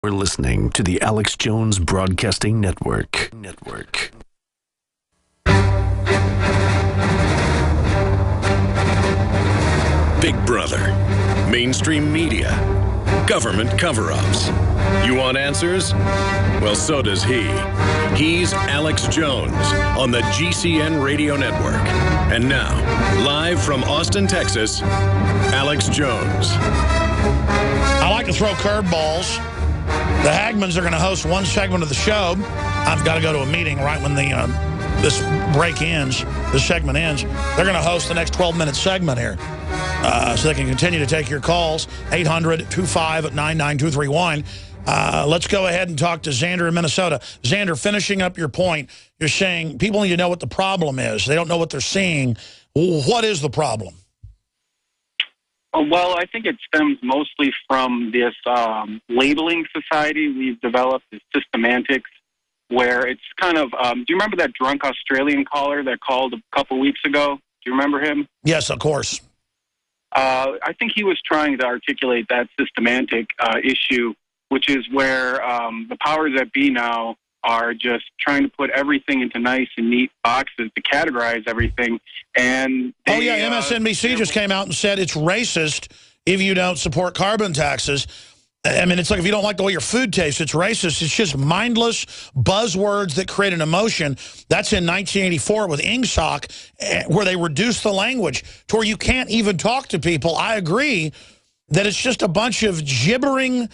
We're listening to the Alex Jones Broadcasting Network. Big Brother, mainstream media, government cover-ups. You want answers? Well, so does he. He's Alex Jones on the GCN Radio Network. And now, live from Austin, Texas, Alex Jones. I like to throw curveballs. The Hagmans are going to host one segment of the show. I've got to go to a meeting right when this break ends, this segment ends. They're going to host the next 12-minute segment here. So they can continue to take your calls, 800-25-99231. Let's go ahead and talk to Xander in Minnesota. Xander, finishing up your point, you're saying people need to know what the problem is. They don't know what they're seeing. What is the problem? Well, I think it stems mostly from this labeling society we've developed, this systemantics, where it's kind of, do you remember that drunk Australian caller that called a couple weeks ago? Do you remember him? Yes, of course. I think he was trying to articulate that systematic issue, which is where the powers that be now are just trying to put everything into nice and neat boxes to categorize everything. And they, MSNBC just came out and said it's racist if you don't support carbon taxes. I mean, it's like if you don't like the way your food tastes, it's racist. It's just mindless buzzwords that create an emotion. That's in 1984 with Ingsoc, where they reduced the language to where you can't even talk to people. I agree that it's just a bunch of gibbering,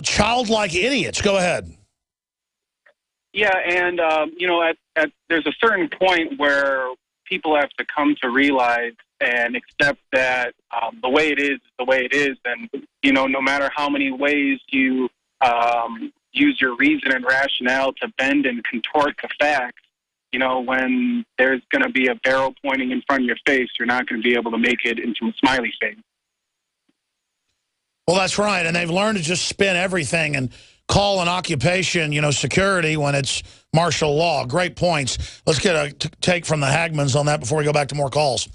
childlike idiots. Go ahead. Yeah, and, there's a certain point where people have to come to realize and accept that the way it is the way it is. And, no matter how many ways you use your reason and rationale to bend and contort the facts, when there's going to be a barrel pointing in front of your face, you're not going to be able to make it into a smiley face. Well, that's right. And they've learned to just spin everything and call an occupation, security when it's martial law. Great points. Let's get a take from the Hagmans on that before we go back to more calls.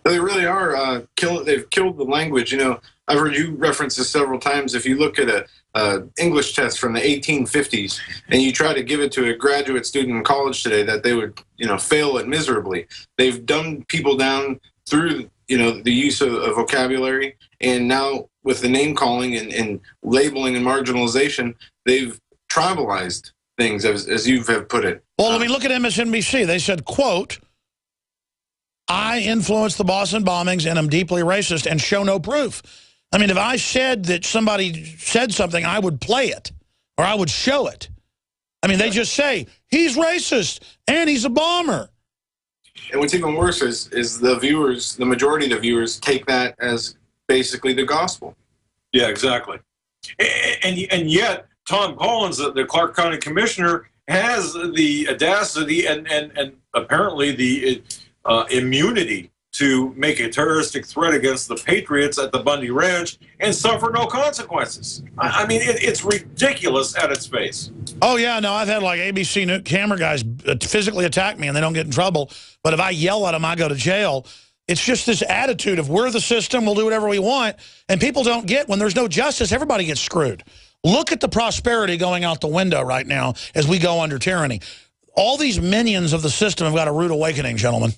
They really are they've killed the language. I've heard you reference this several times. If you look at a English test from the 1850s and you try to give it to a graduate student in college today, that they would, fail it miserably. They've dumbed people down through, the use of vocabulary, and now with the name calling and labeling and marginalization, they've tribalized things, as you have put it. Well, look at MSNBC. They said, quote, I influenced the Boston bombings and am deeply racist and show no proof. I mean, if I said that somebody said something, I would play it or I would show it. I mean, they just say, he's racist and he's a bomber. And what's even worse is the viewers, the majority of the viewers, take that as basically the gospel. Yeah, exactly. And yet, Tom Collins, the Clark County Commissioner, has the audacity and apparently the immunity to make a terroristic threat against the Patriots at the Bundy Ranch and suffer no consequences. I mean, it's ridiculous at its face. Oh, yeah, no, I've had like ABC camera guys physically attack me and they don't get in trouble. But if I yell at them, I go to jail. It's just this attitude of we're the system, we'll do whatever we want. And people don't get when there's no justice, everybody gets screwed. Look at the prosperity going out the window right now as we go under tyranny. All these minions of the system have got a rude awakening, gentlemen.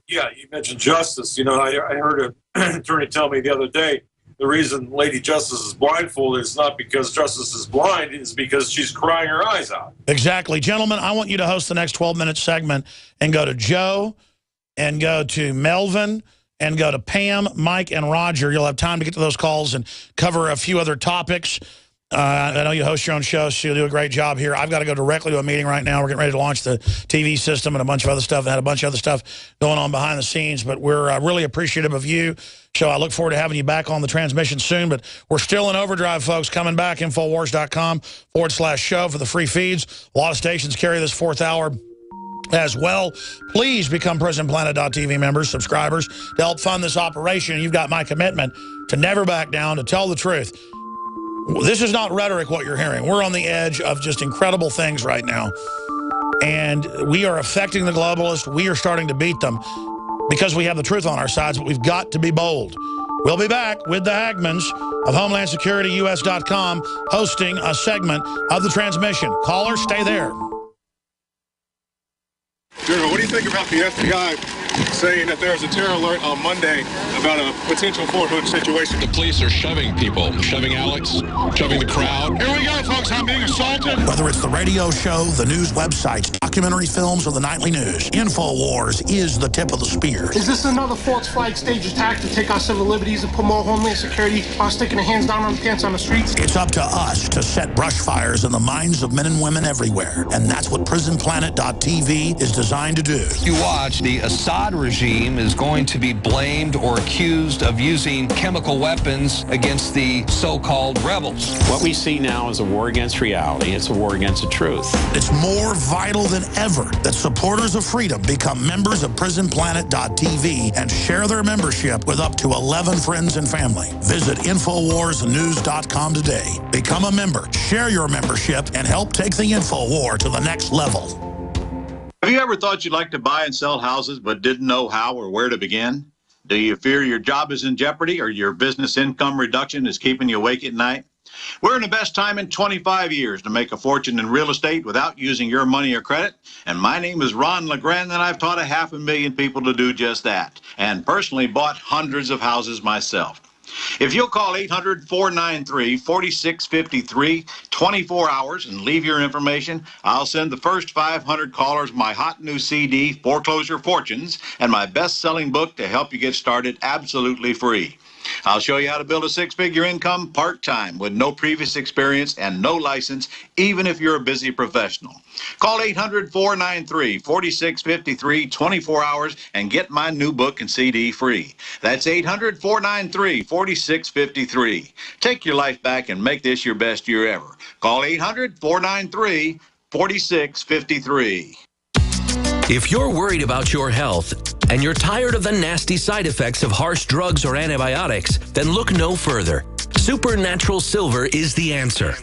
Yeah, you mentioned justice. I heard an attorney tell me the other day the reason Lady Justice is blindfolded is not because Justice is blind, it's because she's crying her eyes out. Exactly. Gentlemen, I want you to host the next 12-minute segment and go to Joe and go to Melvin and go to Pam, Mike, and Roger. You'll have time to get to those calls and cover a few other topics. I know you host your own show, so you'll do a great job here. I've got to go directly to a meeting right now. We're getting ready to launch the TV system and a bunch of other stuff. And had a bunch of other stuff going on behind the scenes. But we're really appreciative of you. So I look forward to having you back on the transmission soon. But we're still in overdrive, folks. Coming back, Infowars.com/show for the free feeds. A lot of stations carry this fourth hour as well. Please become PrisonPlanet.tv members, subscribers, to help fund this operation. You've got my commitment to never back down, to tell the truth. This is not rhetoric, what you're hearing. We're on the edge of just incredible things right now. And we are affecting the globalists. We are starting to beat them because we have the truth on our sides, but we've got to be bold. We'll be back with the Hagmans of HomelandSecurityUS.com hosting a segment of the transmission. Caller, stay there. General, what do you think about the FBI saying that there's a terror alert on Monday about a potential Fort Hood situation? The police are shoving people, shoving Alex, shoving the crowd. Here we go, folks. I'm being assaulted. Whether it's the radio show, the news websites, documentary films, or the nightly news, InfoWars is the tip of the spear. Is this another false flag stage attack to take our civil liberties and put more Homeland Security while sticking their hands down on the pants on the streets? It's up to us to set brush fires in the minds of men and women everywhere. And that's what PrisonPlanet.tv is designed to do. You watch, the Assad regime is going to be blamed or accused of using chemical weapons against the so-called rebels. What we see now is a war against reality. It's a war against the truth. It's more vital than ever that supporters of freedom become members of PrisonPlanet.tv and share their membership with up to 11 friends and family. Visit InfoWarsNews.com today. Become a member, share your membership, and help take the InfoWar to the next level. Have you ever thought you'd like to buy and sell houses but didn't know how or where to begin? Do you fear your job is in jeopardy or your business income reduction is keeping you awake at night? We're in the best time in 25 years to make a fortune in real estate without using your money or credit. And my name is Ron LeGrand, and I've taught 500,000 people to do just that, and personally bought hundreds of houses myself. If you'll call 800-493-4653, 24 hours, and leave your information, I'll send the first 500 callers my hot new CD, Foreclosure Fortunes, and my best-selling book to help you get started absolutely free. I'll show you how to build a six-figure income part-time with no previous experience and no license, even if you're a busy professional. Call 800-493-4653, 24 hours, and get my new book and CD free. That's 800-493-4653. Take your life back and make this your best year ever. Call 800-493-4653. If you're worried about your health and you're tired of the nasty side effects of harsh drugs or antibiotics, then look no further. Supernatural Silver is the answer.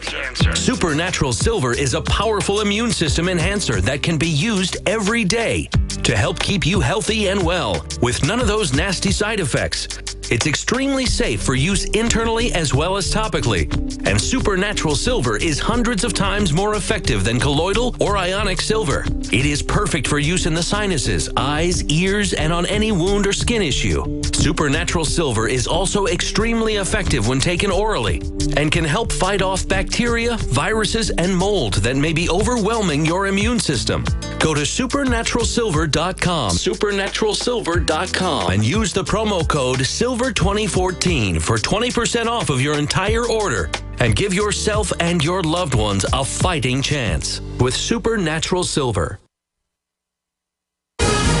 Supernatural Silver is a powerful immune system enhancer that can be used every day to help keep you healthy and well with none of those nasty side effects. It's extremely safe for use internally as well as topically. And Supernatural Silver is hundreds of times more effective than colloidal or ionic silver. It is perfect for use in the sinuses, eyes, ears, and on any wound or skin issue. Supernatural Silver is also extremely effective when taken orally and can help fight off bacteria, viruses, and mold that may be overwhelming your immune system. Go to supernaturalsilver.com, supernaturalsilver.com, and use the promo code SILVER2014 for 20% off of your entire order. And give yourself and your loved ones a fighting chance with Supernatural Silver.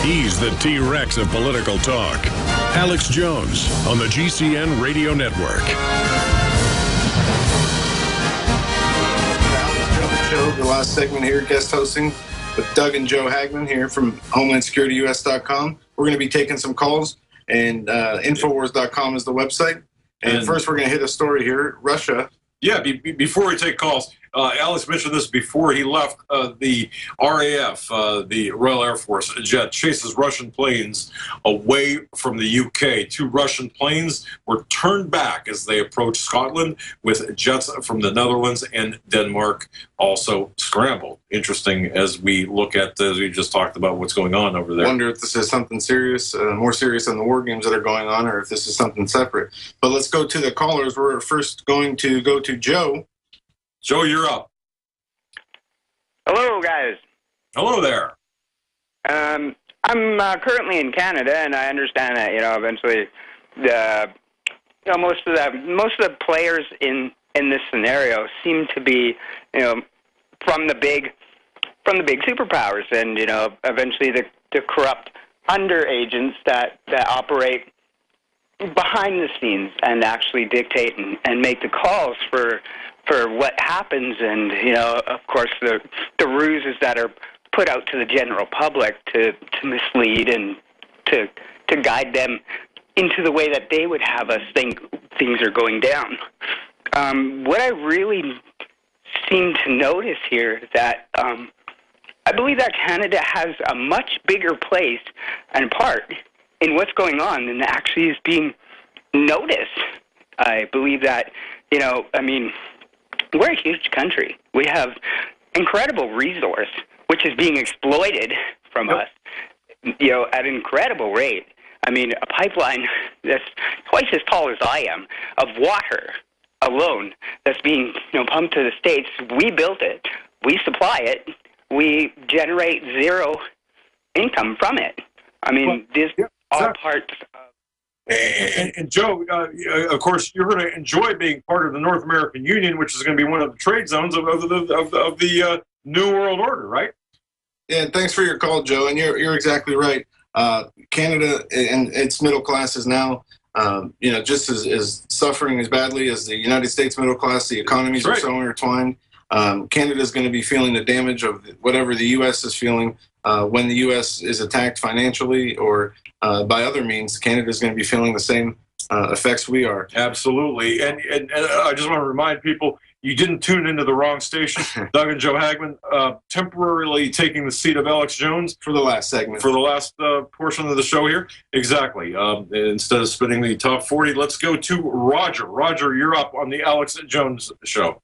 He's the T-Rex of political talk. Alex Jones on the GCN Radio Network. Alex Jones Show, the last segment here, guest hosting with Doug and Joe Hagman here from HomelandSecurityUS.com. We're going to be taking some calls, and Infowars.com is the website. And first, we're going to hit a story here. Russia. Yeah, before we take calls, Alex mentioned this before he left. The RAF, the Royal Air Force jet, chases Russian planes away from the UK. 2 Russian planes were turned back as they approached Scotland, with jets from the Netherlands and Denmark also scrambled. Interesting as we look at, as we just talked about, what's going on over there. I wonder if this is something serious, more serious than the war games that are going on, or if this is something separate. But let's go to the callers. We're first going to go to Joe. Joe, you're up. Hello, guys. Hello there. I'm currently in Canada, and I understand that eventually, most of the players in this scenario seem to be from the big superpowers, and eventually the corrupt under agents that operate behind the scenes and actually dictate and make the calls for what happens, and of course the ruses that are put out to the general public to mislead and to guide them into the way that they would have us think things are going down. What I really seem to notice here is that I believe that Canada has a much bigger place and part in what's going on than actually is being notice. I believe that, I mean, we're a huge country. We have incredible resource, which is being exploited from us, at an incredible rate. I mean, a pipeline that's twice as tall as I am of water alone that's being pumped to the States. We built it. We supply it. We generate zero income from it. I mean, these are parts of... And Joe, of course, you're going to enjoy being part of the North American Union, which is going to be one of the trade zones of the New World Order, right? Yeah, thanks for your call, Joe. And you're exactly right. Canada and its middle class is now, just as suffering as badly as the United States middle class. The economies are so intertwined. Canada is going to be feeling the damage of whatever the U.S. is feeling when the U.S. is attacked financially or by other means. Canada is going to be feeling the same effects we are. Absolutely. And I just want to remind people, you didn't tune into the wrong station. Doug and Joe Hagman temporarily taking the seat of Alex Jones. For the last segment. For the last portion of the show here. Exactly. Instead of spinning the top 40, let's go to Roger. Roger, you're up on the Alex Jones show.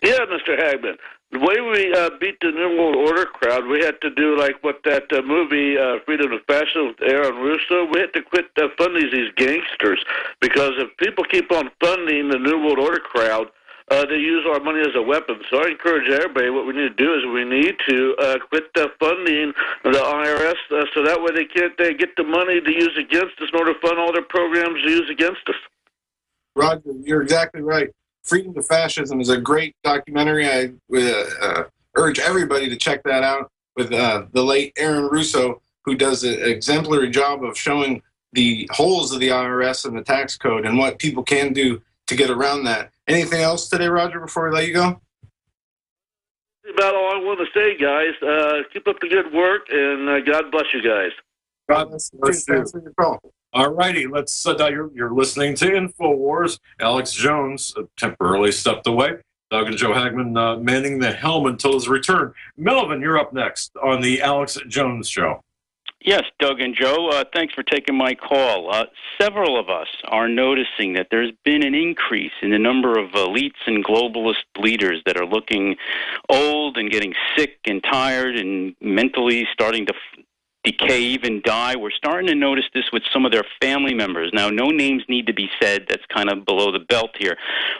Yeah, Mr. Hagman. The way we beat the New World Order crowd, we had to do like what that movie, Freedom of Fashion with Aaron Russo. We had to quit funding these gangsters, because if people keep on funding the New World Order crowd, they use our money as a weapon. So I encourage everybody, what we need to do is we need to quit funding the IRS so that way they get the money to use against us in order to fund all their programs to use against us. Roger, you're exactly right. Freedom to Fascism is a great documentary. I urge everybody to check that out with the late Aaron Russo, who does an exemplary job of showing the holes of the IRS and the tax code and what people can do to get around that. Anything else today, Roger, before we let you go? That's about all I want to say, guys. Keep up the good work, and God bless you guys. God bless you. All righty, let's. You're listening to InfoWars. Alex Jones temporarily stepped away. Doug and Joe Hagman manning the helm until his return. Melvin, you're up next on the Alex Jones show. Yes, Doug and Joe, thanks for taking my call. Several of us are noticing that there's been an increase in the number of elites and globalist leaders that are looking old and getting sick and tired and mentally starting to decay, even die. We're starting to notice this with some of their family members. Now, no names need to be said. That's kind of below the belt here.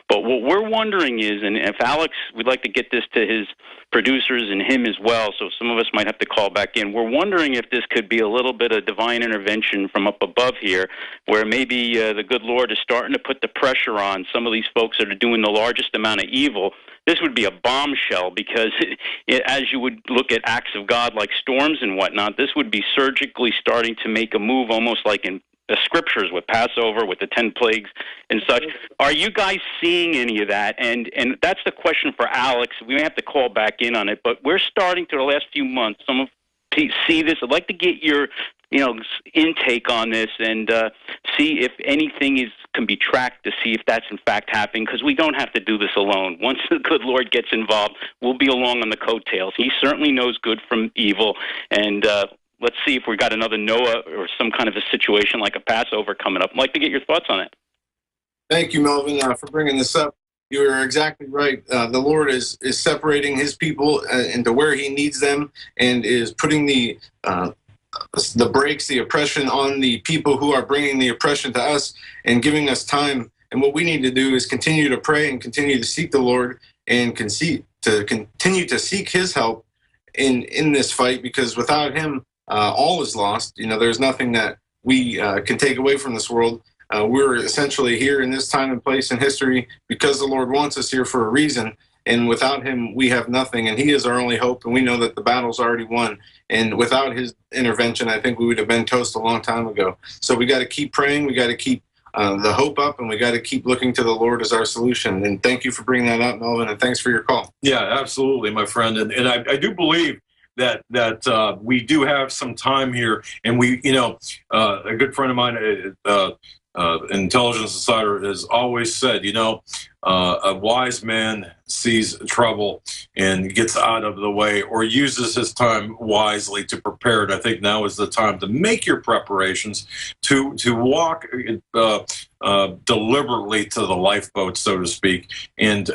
But what we're wondering is, and if Alex, we'd like to get this to his producers and him as well, so some of us might have to call back in. We're wondering if this could be a little bit of divine intervention from up above here, where maybe the good Lord is starting to put the pressure on some of these folks that are doing the largest amount of evil. This would be a bombshell, because as you would look at acts of God like storms and whatnot, this would be surgically starting to make a move, almost like in the scriptures with Passover, with the 10 plagues and such. Are you guys seeing any of that? And that's the question for Alex. We may have to call back in on it, but we're starting to, the last few months, some of see this. I'd like to get your intake on this and see if anything can be tracked to see if that's in fact happening, because we don't have to do this alone. Once the good Lord gets involved, we'll be along on the coattails. He certainly knows good from evil, and let's see if we got another Noah or some kind of a situation like a Passover coming up. I'd like to get your thoughts on it. Thank you, Melvin, for bringing this up. You're exactly right. The Lord is separating his people into where he needs them, and is putting the brakes, the oppression on the people who are bringing the oppression to us and giving us time. And what we need to do is continue to pray and continue to seek the Lord and continue to seek his help in this fight, because without him, all is lost. There's nothing that we can take away from this world. We're essentially here in this time and place in history because the Lord wants us here for a reason. And without him, we have nothing. And he is our only hope. And we know that the battle's already won. And without his intervention, I think we would have been toast a long time ago. So we got to keep praying. We got to keep the hope up, and we got to keep looking to the Lord as our solution. And thank you for bringing that up, Melvin. And thanks for your call. Yeah, absolutely, my friend. And I do believe that we do have some time here. And we, a good friend of mine, Intelligence Insider has always said, a wise man sees trouble and gets out of the way or uses his time wisely to prepare it. I think now is the time to make your preparations, to walk deliberately to the lifeboat, so to speak, and